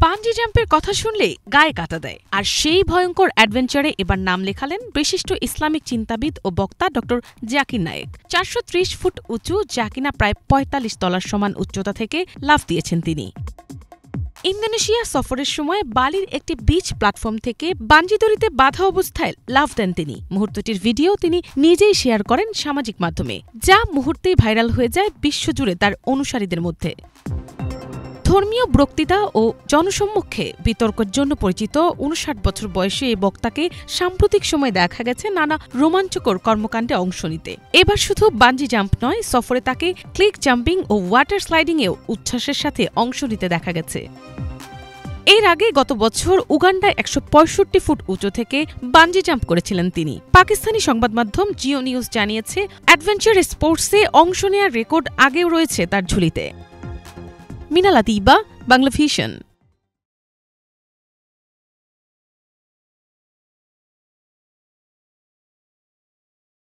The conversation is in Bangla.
বানজি জাম্পের কথা শুনলেই গায়ে কাটা দেয়। আর সেই ভয়ঙ্কর অ্যাডভেঞ্চারে এবার নাম লেখালেন বিশিষ্ট ইসলামিক চিন্তাবিদ ও বক্তা ড জাকির নায়েক। ৪৩০ ফুট উঁচু যা কিনা প্রায় ৪৫ তলার সমান উচ্চতা থেকে লাফ দিয়েছেন তিনি। ইন্দোনেশিয়া সফরের সময় বালির একটি বিচ প্ল্যাটফর্ম থেকে বানজি দড়িতে বাঁধা অবস্থায় লাফ দেন তিনি। মুহূর্তটির ভিডিও তিনি নিজেই শেয়ার করেন সামাজিক মাধ্যমে, যা মুহূর্তেই ভাইরাল হয়ে যায় বিশ্বজুড়ে তার অনুসারীদের মধ্যে। ধর্মীয় বক্তৃতা ও জনসম্মুখে বিতর্কের জন্য পরিচিত ৫৯ বছর বয়সী এই বক্তাকে সাম্প্রতিক সময় দেখা গেছে নানা রোমাঞ্চকর কর্মকাণ্ডে অংশ নিতে। এবার শুধু বানজি জাম্প নয়, সফরে তাকে ক্লিক জাম্পিং ও ওয়াটার স্লাইডিংয়েও উচ্ছ্বাসের সাথে অংশ নিতে দেখা গেছে। এর আগে গত বছর উগান্ডায় ১৬৫ ফুট উঁচু থেকে বানজি জাম্প করেছিলেন তিনি। পাকিস্তানি সংবাদ মাধ্যম জিও নিউজ জানিয়েছে, অ্যাডভেঞ্চার স্পোর্টসে অংশ নেওয়ার রেকর্ড আগেও রয়েছে তার ঝুলিতে। মিনাল আতিবা, বাংলা ভিশন।